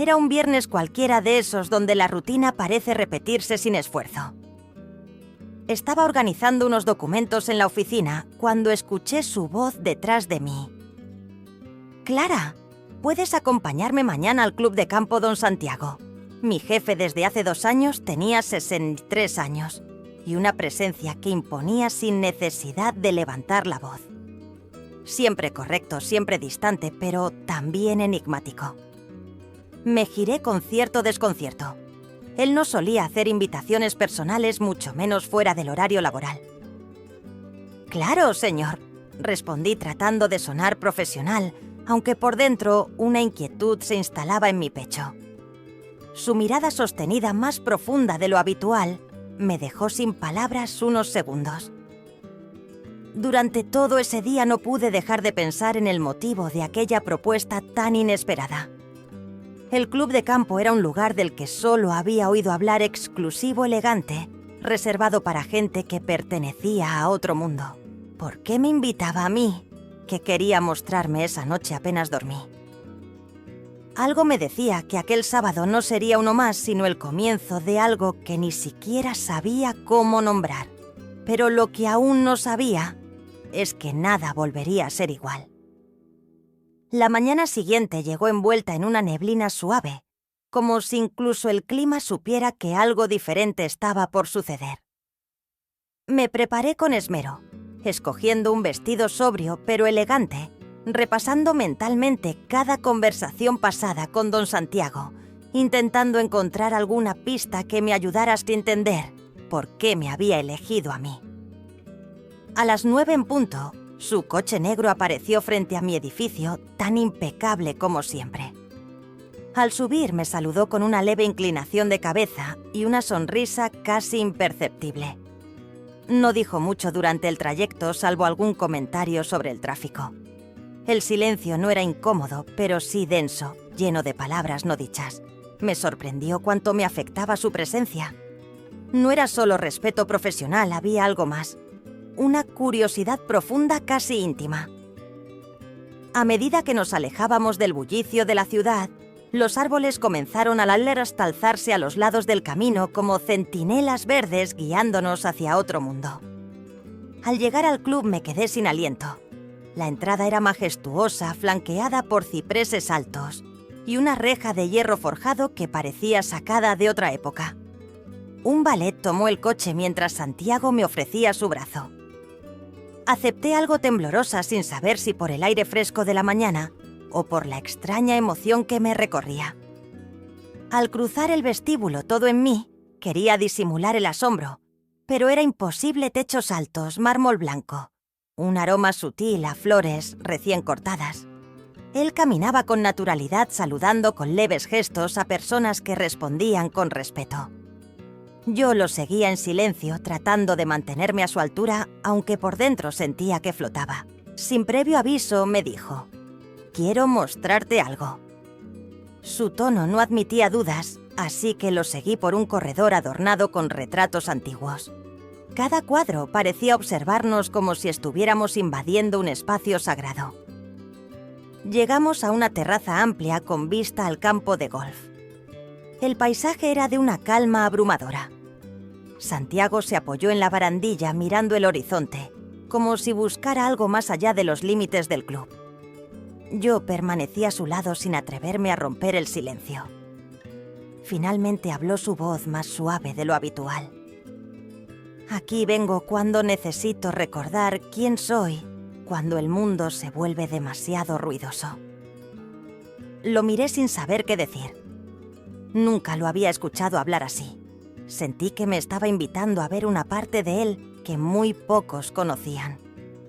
Era un viernes cualquiera de esos donde la rutina parece repetirse sin esfuerzo. Estaba organizando unos documentos en la oficina cuando escuché su voz detrás de mí. «Clara, ¿puedes acompañarme mañana al Club de Campo Don Santiago? Mi jefe desde hace 2 años tenía 63 años y una presencia que imponía sin necesidad de levantar la voz. Siempre correcto, siempre distante, pero también enigmático». Me giré con cierto desconcierto. Él no solía hacer invitaciones personales, mucho menos fuera del horario laboral. «Claro, señor», respondí tratando de sonar profesional, aunque por dentro una inquietud se instalaba en mi pecho. Su mirada sostenida, más profunda de lo habitual, me dejó sin palabras unos segundos. Durante todo ese día no pude dejar de pensar en el motivo de aquella propuesta tan inesperada. El club de campo era un lugar del que solo había oído hablar, exclusivo, elegante, reservado para gente que pertenecía a otro mundo. ¿Por qué me invitaba a mí, que quería mostrarme esa noche apenas dormí? Algo me decía que aquel sábado no sería uno más, sino el comienzo de algo que ni siquiera sabía cómo nombrar. Pero lo que aún no sabía es que nada volvería a ser igual. La mañana siguiente llegó envuelta en una neblina suave, como si incluso el clima supiera que algo diferente estaba por suceder. Me preparé con esmero, escogiendo un vestido sobrio pero elegante, repasando mentalmente cada conversación pasada con don Santiago, intentando encontrar alguna pista que me ayudara a entender por qué me había elegido a mí. A las 9 en punto, su coche negro apareció frente a mi edificio, tan impecable como siempre. Al subir me saludó con una leve inclinación de cabeza y una sonrisa casi imperceptible. No dijo mucho durante el trayecto, salvo algún comentario sobre el tráfico. El silencio no era incómodo, pero sí denso, lleno de palabras no dichas. Me sorprendió cuánto me afectaba su presencia. No era solo respeto profesional, había algo más. Una curiosidad profunda, casi íntima. A medida que nos alejábamos del bullicio de la ciudad, los árboles comenzaron a laler hasta alzarse a los lados del camino como centinelas verdes guiándonos hacia otro mundo. Al llegar al club me quedé sin aliento. La entrada era majestuosa, flanqueada por cipreses altos y una reja de hierro forjado que parecía sacada de otra época. Un valet tomó el coche mientras Santiago me ofrecía su brazo. Acepté algo temblorosa, sin saber si por el aire fresco de la mañana o por la extraña emoción que me recorría. Al cruzar el vestíbulo, todo en mí quería disimular el asombro, pero era imposible. Techos altos, mármol blanco, un aroma sutil a flores recién cortadas. Él caminaba con naturalidad, saludando con leves gestos a personas que respondían con respeto. Yo lo seguía en silencio, tratando de mantenerme a su altura, aunque por dentro sentía que flotaba. Sin previo aviso, me dijo: «Quiero mostrarte algo». Su tono no admitía dudas, así que lo seguí por un corredor adornado con retratos antiguos. Cada cuadro parecía observarnos como si estuviéramos invadiendo un espacio sagrado. Llegamos a una terraza amplia con vista al campo de golf. El paisaje era de una calma abrumadora. Santiago se apoyó en la barandilla mirando el horizonte, como si buscara algo más allá de los límites del club. Yo permanecí a su lado sin atreverme a romper el silencio. Finalmente habló su voz, más suave de lo habitual. «Aquí vengo cuando necesito recordar quién soy, cuando el mundo se vuelve demasiado ruidoso». Lo miré sin saber qué decir. Nunca lo había escuchado hablar así. Sentí que me estaba invitando a ver una parte de él que muy pocos conocían.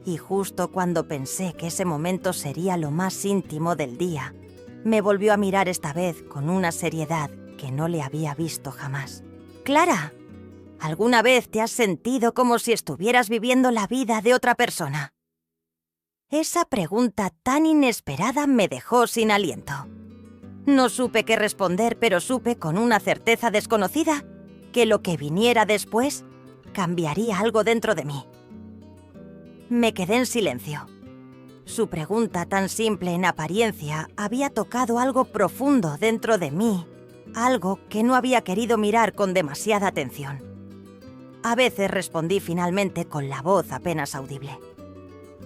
Y justo cuando pensé que ese momento sería lo más íntimo del día, me volvió a mirar, esta vez con una seriedad que no le había visto jamás. «Clara, ¿alguna vez te has sentido como si estuvieras viviendo la vida de otra persona?». Esa pregunta tan inesperada me dejó sin aliento. No supe qué responder, pero supe con una certeza desconocida que lo que viniera después cambiaría algo dentro de mí. Me quedé en silencio. Su pregunta tan simple en apariencia había tocado algo profundo dentro de mí, algo que no había querido mirar con demasiada atención. A veces respondí finalmente con la voz apenas audible.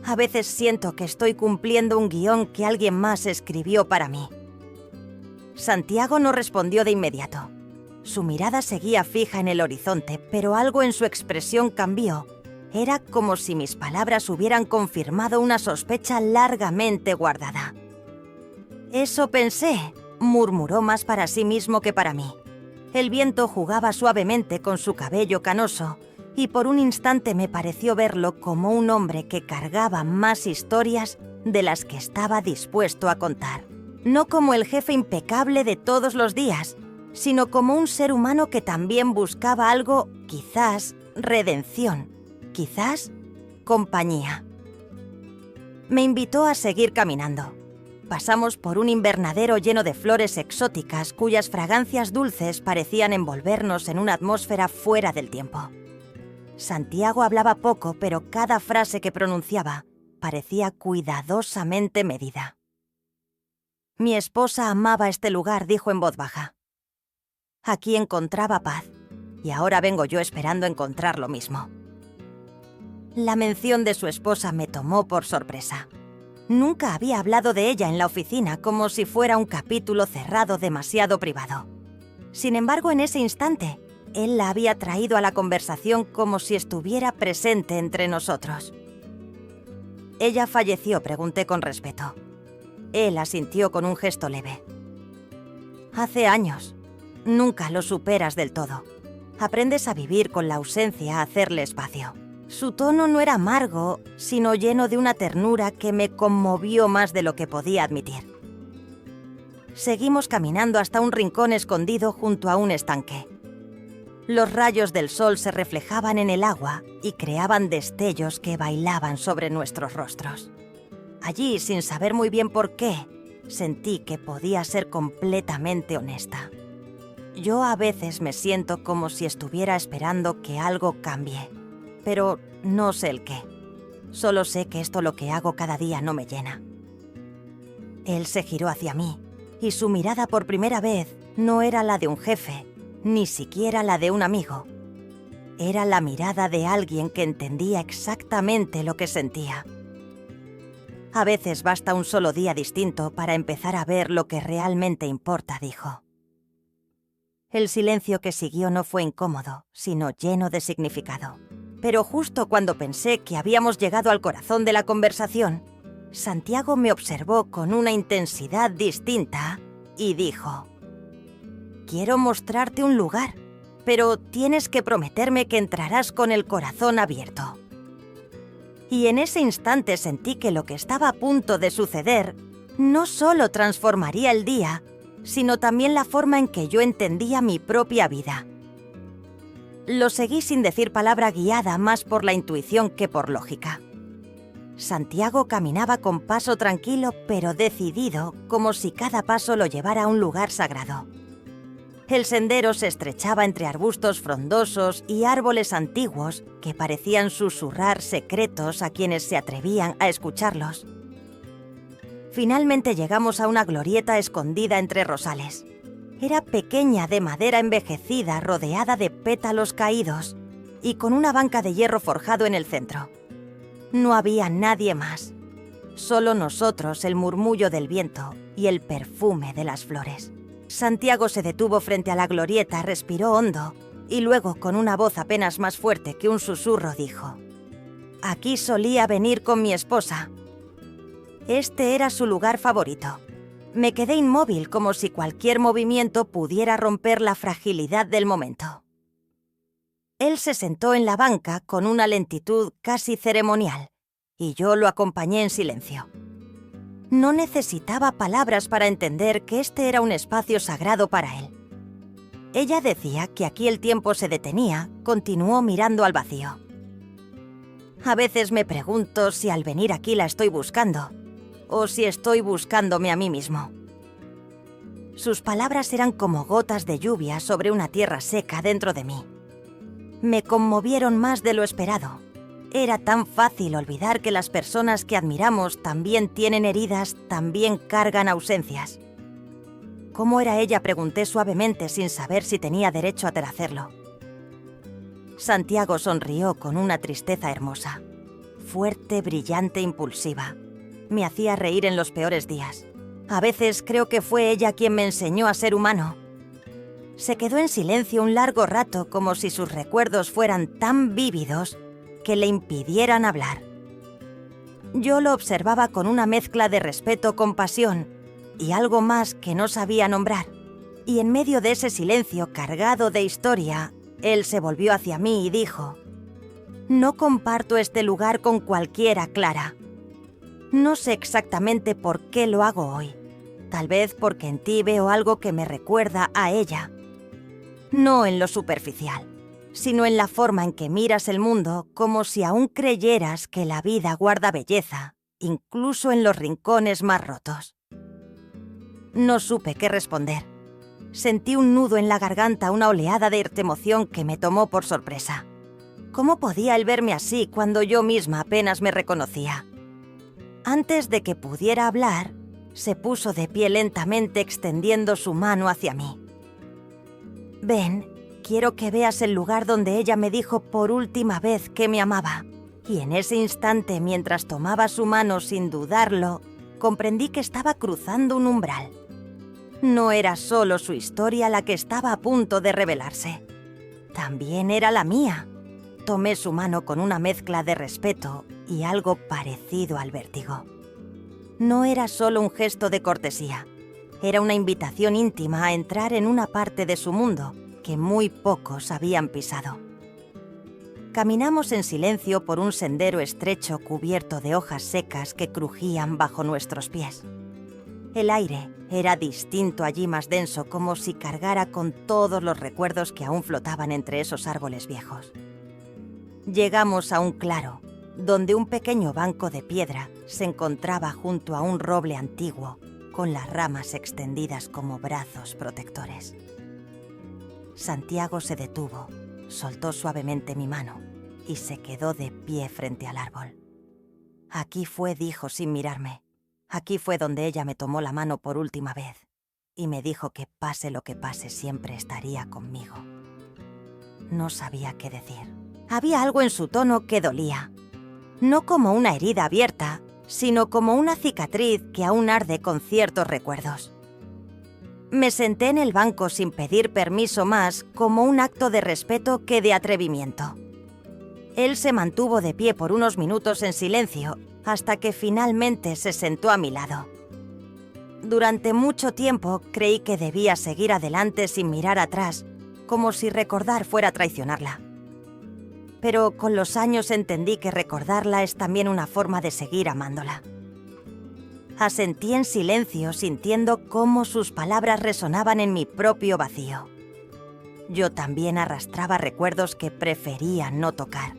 A veces siento que estoy cumpliendo un guión que alguien más escribió para mí. Santiago no respondió de inmediato. Su mirada seguía fija en el horizonte, pero algo en su expresión cambió. Era como si mis palabras hubieran confirmado una sospecha largamente guardada. «Eso pensé», murmuró más para sí mismo que para mí. El viento jugaba suavemente con su cabello canoso, y por un instante me pareció verlo como un hombre que cargaba más historias de las que estaba dispuesto a contar. No como el jefe impecable de todos los días, sino como un ser humano que también buscaba algo, quizás redención, quizás compañía. Me invitó a seguir caminando. Pasamos por un invernadero lleno de flores exóticas cuyas fragancias dulces parecían envolvernos en una atmósfera fuera del tiempo. Santiago hablaba poco, pero cada frase que pronunciaba parecía cuidadosamente medida. «Mi esposa amaba este lugar», dijo en voz baja. «Aquí encontraba paz, y ahora vengo yo esperando encontrar lo mismo». La mención de su esposa me tomó por sorpresa. Nunca había hablado de ella en la oficina, como si fuera un capítulo cerrado demasiado privado. Sin embargo, en ese instante, él la había traído a la conversación como si estuviera presente entre nosotros. «¿Ella falleció?», pregunté con respeto. Él asintió con un gesto leve. «Hace años. Nunca lo superas del todo. Aprendes a vivir con la ausencia, a hacerle espacio». Su tono no era amargo, sino lleno de una ternura que me conmovió más de lo que podía admitir. Seguimos caminando hasta un rincón escondido junto a un estanque. Los rayos del sol se reflejaban en el agua y creaban destellos que bailaban sobre nuestros rostros. Allí, sin saber muy bien por qué, sentí que podía ser completamente honesta. Yo a veces me siento como si estuviera esperando que algo cambie, pero no sé el qué. Solo sé que esto lo que hago cada día no me llena. Él se giró hacia mí, y su mirada por primera vez no era la de un jefe, ni siquiera la de un amigo. Era la mirada de alguien que entendía exactamente lo que sentía. A veces basta un solo día distinto para empezar a ver lo que realmente importa, dijo. El silencio que siguió no fue incómodo, sino lleno de significado. Pero justo cuando pensé que habíamos llegado al corazón de la conversación, Santiago me observó con una intensidad distinta y dijo: «Quiero mostrarte un lugar, pero tienes que prometerme que entrarás con el corazón abierto». Y en ese instante sentí que lo que estaba a punto de suceder no solo transformaría el día, sino también la forma en que yo entendía mi propia vida. Lo seguí sin decir palabra, guiada más por la intuición que por lógica. Santiago caminaba con paso tranquilo pero decidido, como si cada paso lo llevara a un lugar sagrado. El sendero se estrechaba entre arbustos frondosos y árboles antiguos que parecían susurrar secretos a quienes se atrevían a escucharlos. Finalmente llegamos a una glorieta escondida entre rosales. Era pequeña, de madera envejecida, rodeada de pétalos caídos y con una banca de hierro forjado en el centro. No había nadie más, solo nosotros, el murmullo del viento y el perfume de las flores. Santiago se detuvo frente a la glorieta, respiró hondo y luego, con una voz apenas más fuerte que un susurro, dijo: «Aquí solía venir con mi esposa». Este era su lugar favorito. Me quedé inmóvil, como si cualquier movimiento pudiera romper la fragilidad del momento. Él se sentó en la banca con una lentitud casi ceremonial, y yo lo acompañé en silencio. No necesitaba palabras para entender que este era un espacio sagrado para él. Ella decía que aquí el tiempo se detenía, continuó mirando al vacío. A veces me pregunto si al venir aquí la estoy buscando, o si estoy buscándome a mí mismo. Sus palabras eran como gotas de lluvia sobre una tierra seca dentro de mí. Me conmovieron más de lo esperado. Era tan fácil olvidar que las personas que admiramos también tienen heridas, también cargan ausencias. ¿Cómo era ella?, pregunté suavemente sin saber si tenía derecho a hacerlo. Santiago sonrió con una tristeza hermosa. Fuerte, brillante, impulsiva. Me hacía reír en los peores días. A veces creo que fue ella quien me enseñó a ser humano. Se quedó en silencio un largo rato, como si sus recuerdos fueran tan vívidos que le impidieran hablar. Yo lo observaba con una mezcla de respeto, compasión y algo más que no sabía nombrar. Y en medio de ese silencio cargado de historia, él se volvió hacia mí y dijo: «No comparto este lugar con cualquiera, Clara. No sé exactamente por qué lo hago hoy. Tal vez porque en ti veo algo que me recuerda a ella. No en lo superficial, sino en la forma en que miras el mundo, como si aún creyeras que la vida guarda belleza, incluso en los rincones más rotos». No supe qué responder. Sentí un nudo en la garganta, una oleada de emoción que me tomó por sorpresa. ¿Cómo podía él verme así cuando yo misma apenas me reconocía? Antes de que pudiera hablar, se puso de pie lentamente, extendiendo su mano hacia mí. «Ven, quiero que veas el lugar donde ella me dijo por última vez que me amaba». Y en ese instante, mientras tomaba su mano sin dudarlo, comprendí que estaba cruzando un umbral. No era solo su historia la que estaba a punto de revelarse. También era la mía. Tomé su mano con una mezcla de respeto y algo parecido al vértigo. No era solo un gesto de cortesía. Era una invitación íntima a entrar en una parte de su mundo que muy pocos habían pisado. Caminamos en silencio por un sendero estrecho cubierto de hojas secas que crujían bajo nuestros pies. El aire era distinto allí, más denso, como si cargara con todos los recuerdos que aún flotaban entre esos árboles viejos. Llegamos a un claro, donde un pequeño banco de piedra se encontraba junto a un roble antiguo, con las ramas extendidas como brazos protectores. Santiago se detuvo, soltó suavemente mi mano y se quedó de pie frente al árbol. «Aquí fue», dijo sin mirarme. «Aquí fue donde ella me tomó la mano por última vez y me dijo que pase lo que pase siempre estaría conmigo». No sabía qué decir. Había algo en su tono que dolía. No como una herida abierta, sino como una cicatriz que aún arde con ciertos recuerdos. Me senté en el banco sin pedir permiso, más como un acto de respeto que de atrevimiento. Él se mantuvo de pie por unos minutos en silencio, hasta que finalmente se sentó a mi lado. Durante mucho tiempo creí que debía seguir adelante sin mirar atrás, como si recordar fuera a traicionarla. Pero con los años entendí que recordarla es también una forma de seguir amándola. Asentí en silencio, sintiendo cómo sus palabras resonaban en mi propio vacío. Yo también arrastraba recuerdos que prefería no tocar.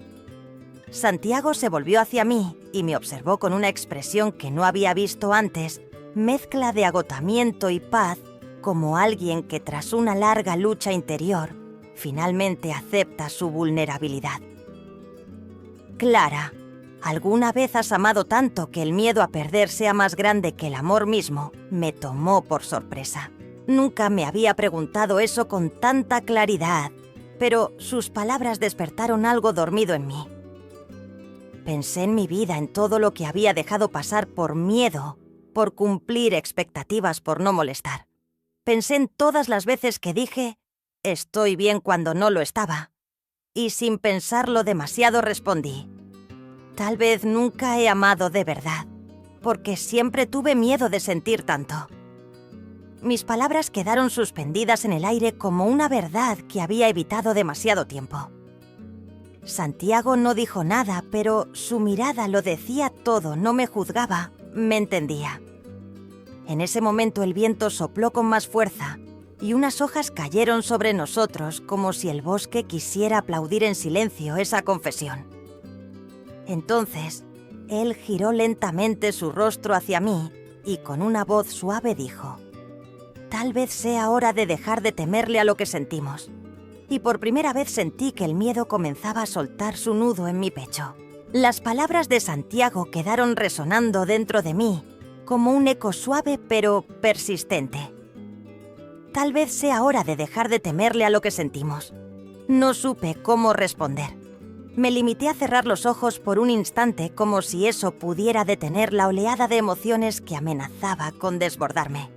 Santiago se volvió hacia mí y me observó con una expresión que no había visto antes, mezcla de agotamiento y paz, como alguien que tras una larga lucha interior, finalmente acepta su vulnerabilidad. «Clara, ¿alguna vez has amado tanto que el miedo a perder sea más grande que el amor mismo?», me tomó por sorpresa. Nunca me había preguntado eso con tanta claridad, pero sus palabras despertaron algo dormido en mí. Pensé en mi vida, en todo lo que había dejado pasar por miedo, por cumplir expectativas, por no molestar. Pensé en todas las veces que dije «estoy bien» cuando no lo estaba. Y sin pensarlo demasiado respondí: «Tal vez nunca he amado de verdad, porque siempre tuve miedo de sentir tanto». Mis palabras quedaron suspendidas en el aire como una verdad que había evitado demasiado tiempo. Santiago no dijo nada, pero su mirada lo decía todo, no me juzgaba, me entendía. En ese momento el viento sopló con más fuerza y unas hojas cayeron sobre nosotros como si el bosque quisiera aplaudir en silencio esa confesión. Entonces, él giró lentamente su rostro hacia mí y con una voz suave dijo: «Tal vez sea hora de dejar de temerle a lo que sentimos». Y por primera vez sentí que el miedo comenzaba a soltar su nudo en mi pecho. Las palabras de Santiago quedaron resonando dentro de mí como un eco suave pero persistente. Tal vez sea hora de dejar de temerle a lo que sentimos. No supe cómo responder. Me limité a cerrar los ojos por un instante como si eso pudiera detener la oleada de emociones que amenazaba con desbordarme.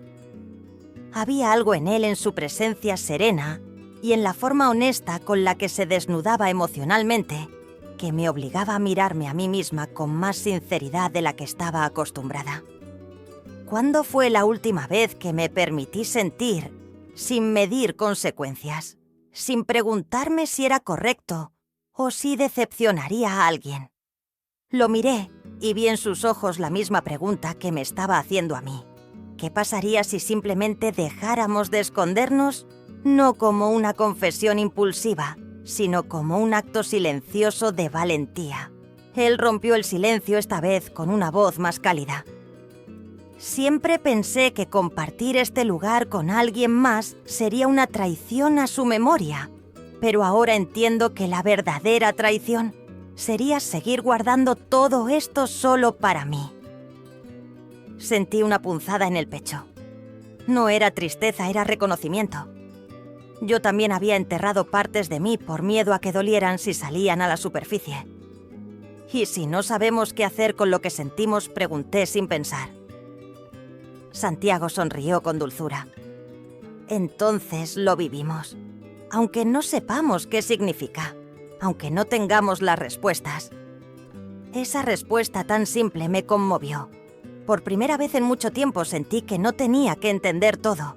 Había algo en él, en su presencia serena y en la forma honesta con la que se desnudaba emocionalmente, que me obligaba a mirarme a mí misma con más sinceridad de la que estaba acostumbrada. ¿Cuándo fue la última vez que me permití sentir, sin medir consecuencias, sin preguntarme si era correcto o si decepcionaría a alguien? Lo miré y vi en sus ojos la misma pregunta que me estaba haciendo a mí. ¿Qué pasaría si simplemente dejáramos de escondernos, no como una confesión impulsiva, sino como un acto silencioso de valentía? Él rompió el silencio esta vez con una voz más cálida. Siempre pensé que compartir este lugar con alguien más sería una traición a su memoria, pero ahora entiendo que la verdadera traición sería seguir guardando todo esto solo para mí. Sentí una punzada en el pecho. No era tristeza, era reconocimiento. Yo también había enterrado partes de mí por miedo a que dolieran si salían a la superficie. ¿Y si no sabemos qué hacer con lo que sentimos?, pregunté sin pensar. Santiago sonrió con dulzura. Entonces lo vivimos. Aunque no sepamos qué significa, aunque no tengamos las respuestas. Esa respuesta tan simple me conmovió. Por primera vez en mucho tiempo sentí que no tenía que entender todo,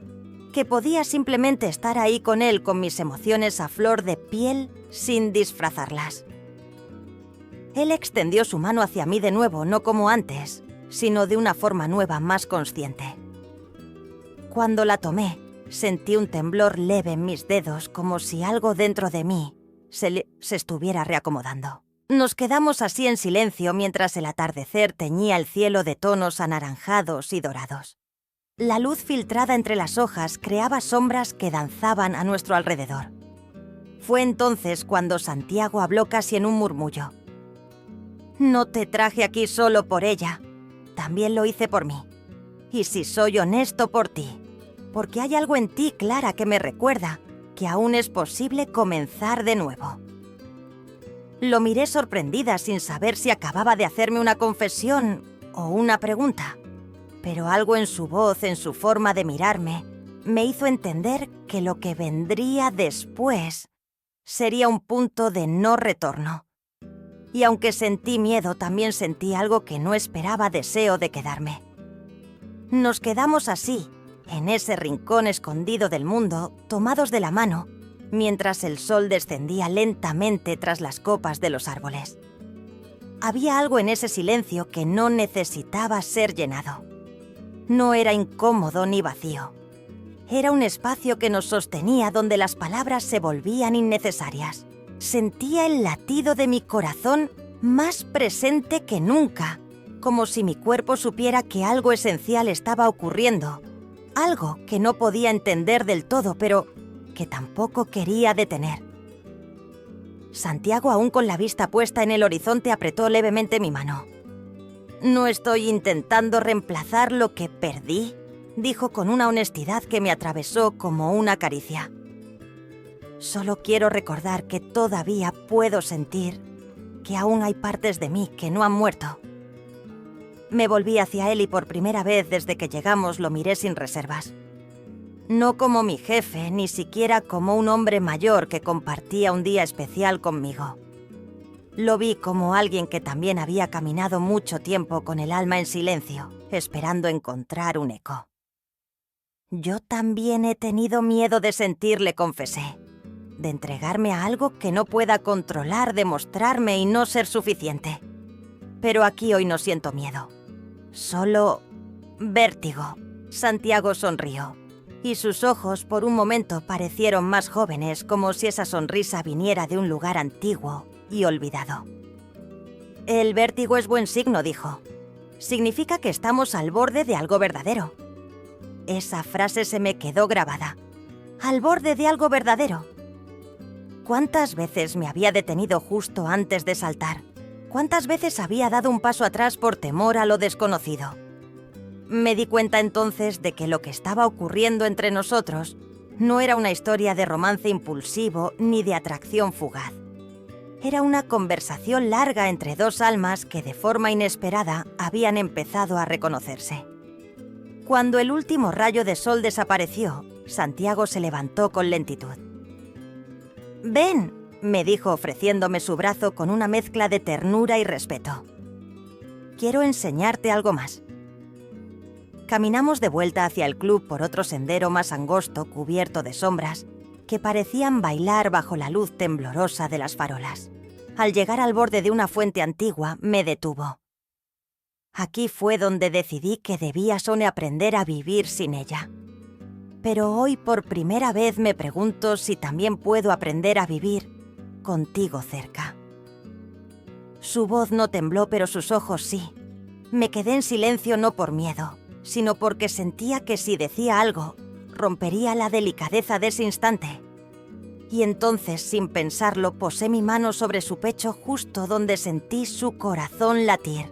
que podía simplemente estar ahí con él con mis emociones a flor de piel sin disfrazarlas. Él extendió su mano hacia mí de nuevo, no como antes, sino de una forma nueva, más consciente. Cuando la tomé, sentí un temblor leve en mis dedos, como si algo dentro de mí se estuviera reacomodando. Nos quedamos así en silencio mientras el atardecer teñía el cielo de tonos anaranjados y dorados. La luz filtrada entre las hojas creaba sombras que danzaban a nuestro alrededor. Fue entonces cuando Santiago habló casi en un murmullo. No te traje aquí solo por ella, también lo hice por mí. Y si soy honesto, por ti, porque hay algo en ti, Clara, que me recuerda que aún es posible comenzar de nuevo. Lo miré sorprendida sin saber si acababa de hacerme una confesión o una pregunta, pero algo en su voz, en su forma de mirarme, me hizo entender que lo que vendría después sería un punto de no retorno. Y aunque sentí miedo, también sentí algo que no esperaba, deseo de quedarme. Nos quedamos así, en ese rincón escondido del mundo, tomados de la mano, mientras el sol descendía lentamente tras las copas de los árboles. Había algo en ese silencio que no necesitaba ser llenado. No era incómodo ni vacío. Era un espacio que nos sostenía donde las palabras se volvían innecesarias. Sentía el latido de mi corazón más presente que nunca, como si mi cuerpo supiera que algo esencial estaba ocurriendo, algo que no podía entender del todo, pero que tampoco quería detener. Santiago, aún con la vista puesta en el horizonte, apretó levemente mi mano. «No estoy intentando reemplazar lo que perdí», dijo con una honestidad que me atravesó como una caricia. «Solo quiero recordar que todavía puedo sentir que aún hay partes de mí que no han muerto». Me volví hacia él y por primera vez desde que llegamos lo miré sin reservas. No como mi jefe, ni siquiera como un hombre mayor que compartía un día especial conmigo. Lo vi como alguien que también había caminado mucho tiempo con el alma en silencio, esperando encontrar un eco. Yo también he tenido miedo de sentir, le confesé, de entregarme a algo que no pueda controlar, de mostrarme y no ser suficiente. Pero aquí hoy no siento miedo, solo vértigo. Santiago sonrió, y sus ojos por un momento parecieron más jóvenes, como si esa sonrisa viniera de un lugar antiguo y olvidado. «El vértigo es buen signo», dijo. «Significa que estamos al borde de algo verdadero». Esa frase se me quedó grabada. Al borde de algo verdadero. ¿Cuántas veces me había detenido justo antes de saltar? ¿Cuántas veces había dado un paso atrás por temor a lo desconocido? Me di cuenta entonces de que lo que estaba ocurriendo entre nosotros no era una historia de romance impulsivo ni de atracción fugaz. Era una conversación larga entre dos almas que de forma inesperada habían empezado a reconocerse. Cuando el último rayo de sol desapareció, Santiago se levantó con lentitud. «Ven», me dijo ofreciéndome su brazo con una mezcla de ternura y respeto. «Quiero enseñarte algo más». Caminamos de vuelta hacia el club por otro sendero más angosto cubierto de sombras que parecían bailar bajo la luz temblorosa de las farolas. Al llegar al borde de una fuente antigua, me detuvo. Aquí fue donde decidí que debía Sone aprender a vivir sin ella. Pero hoy por primera vez me pregunto si también puedo aprender a vivir contigo cerca. Su voz no tembló, pero sus ojos sí. Me quedé en silencio no por miedo, sino porque sentía que si decía algo, rompería la delicadeza de ese instante. Y entonces, sin pensarlo, posé mi mano sobre su pecho justo donde sentí su corazón latir.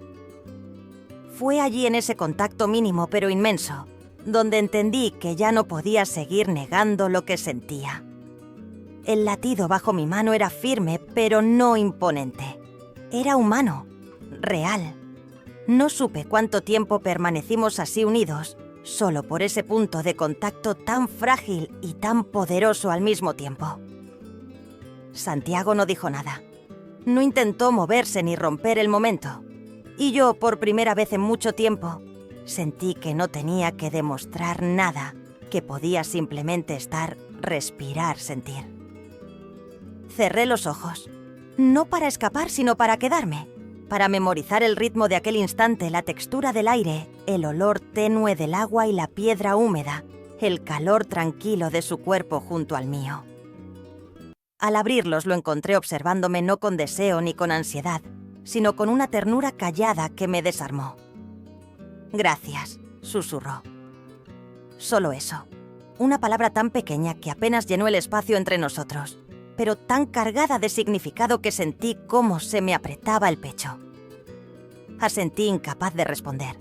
Fue allí en ese contacto mínimo pero inmenso, donde entendí que ya no podía seguir negando lo que sentía. El latido bajo mi mano era firme, pero no imponente. Era humano, real. No supe cuánto tiempo permanecimos así unidos, solo por ese punto de contacto tan frágil y tan poderoso al mismo tiempo. Santiago no dijo nada. No intentó moverse ni romper el momento. Y yo, por primera vez en mucho tiempo, sentí que no tenía que demostrar nada, que podía simplemente estar, respirar, sentir. Cerré los ojos, no para escapar, sino para quedarme, para memorizar el ritmo de aquel instante, la textura del aire, el olor tenue del agua y la piedra húmeda, el calor tranquilo de su cuerpo junto al mío. Al abrirlos lo encontré observándome no con deseo ni con ansiedad, sino con una ternura callada que me desarmó. «Gracias», susurró. Solo eso. Una palabra tan pequeña que apenas llenó el espacio entre nosotros, pero tan cargada de significado que sentí cómo se me apretaba el pecho. Asentí incapaz de responder.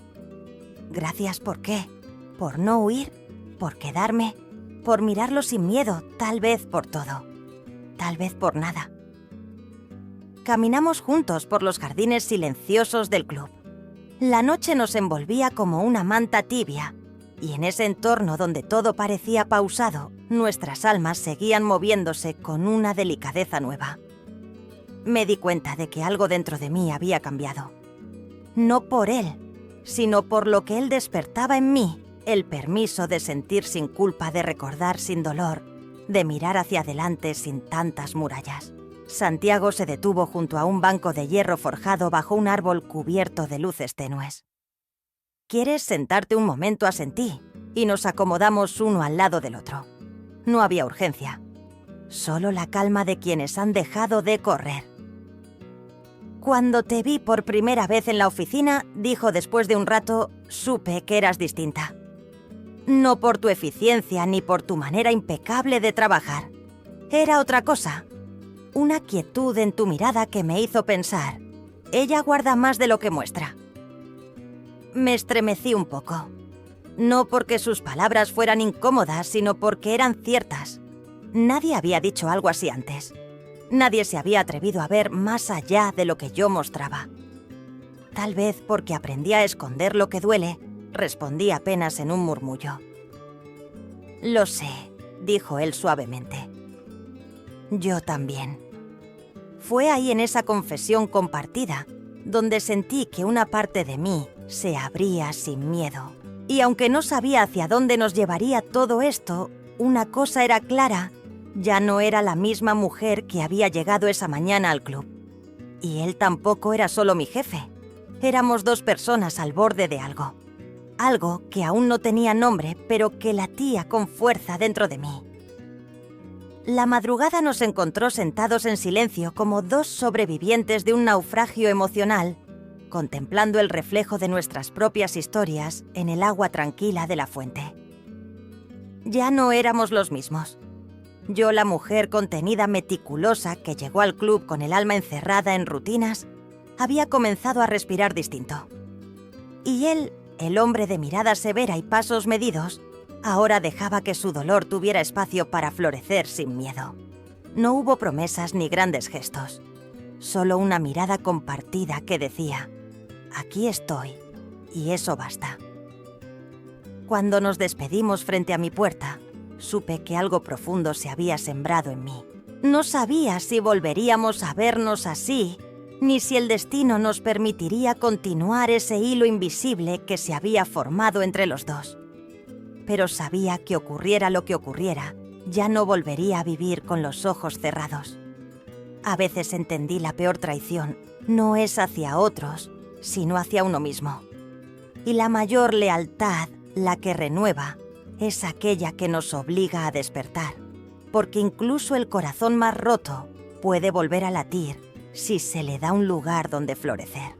«Gracias, ¿por qué? ¿Por no huir? ¿Por quedarme? ¿Por mirarlo sin miedo? Tal vez por todo. Tal vez por nada». Caminamos juntos por los jardines silenciosos del club. La noche nos envolvía como una manta tibia, y en ese entorno donde todo parecía pausado, nuestras almas seguían moviéndose con una delicadeza nueva. Me di cuenta de que algo dentro de mí había cambiado. No por él, sino por lo que él despertaba en mí, el permiso de sentir sin culpa, de recordar sin dolor, de mirar hacia adelante sin tantas murallas. Santiago se detuvo junto a un banco de hierro forjado bajo un árbol cubierto de luces tenues. «¿Quieres sentarte un momento?», asentí, y nos acomodamos uno al lado del otro. No había urgencia, solo la calma de quienes han dejado de correr. «Cuando te vi por primera vez en la oficina», dijo después de un rato, «supe que eras distinta. No por tu eficiencia ni por tu manera impecable de trabajar. Era otra cosa. Una quietud en tu mirada que me hizo pensar, ella guarda más de lo que muestra». Me estremecí un poco. No porque sus palabras fueran incómodas, sino porque eran ciertas. Nadie había dicho algo así antes. Nadie se había atrevido a ver más allá de lo que yo mostraba. Tal vez porque aprendí a esconder lo que duele, respondí apenas en un murmullo. «Lo sé», dijo él suavemente. «Yo también». Fue ahí en esa confesión compartida donde sentí que una parte de mí se abría sin miedo. Y aunque no sabía hacia dónde nos llevaría todo esto, una cosa era clara: ya no era la misma mujer que había llegado esa mañana al club. Y él tampoco era solo mi jefe. Éramos dos personas al borde de algo. Algo que aún no tenía nombre, pero que latía con fuerza dentro de mí. La madrugada nos encontró sentados en silencio como dos sobrevivientes de un naufragio emocional, contemplando el reflejo de nuestras propias historias en el agua tranquila de la fuente. Ya no éramos los mismos. Yo, la mujer contenida, meticulosa, que llegó al club con el alma encerrada en rutinas, había comenzado a respirar distinto. Y él, el hombre de mirada severa y pasos medidos, ahora dejaba que su dolor tuviera espacio para florecer sin miedo. No hubo promesas ni grandes gestos, solo una mirada compartida que decía: «Aquí estoy, y eso basta». Cuando nos despedimos frente a mi puerta, supe que algo profundo se había sembrado en mí. No sabía si volveríamos a vernos así, ni si el destino nos permitiría continuar ese hilo invisible que se había formado entre los dos. Pero sabía que ocurriera lo que ocurriera, ya no volvería a vivir con los ojos cerrados. A veces entendí la peor traición no es hacia otros, sino hacia uno mismo. Y la mayor lealtad, la que renueva, es aquella que nos obliga a despertar, porque incluso el corazón más roto puede volver a latir si se le da un lugar donde florecer.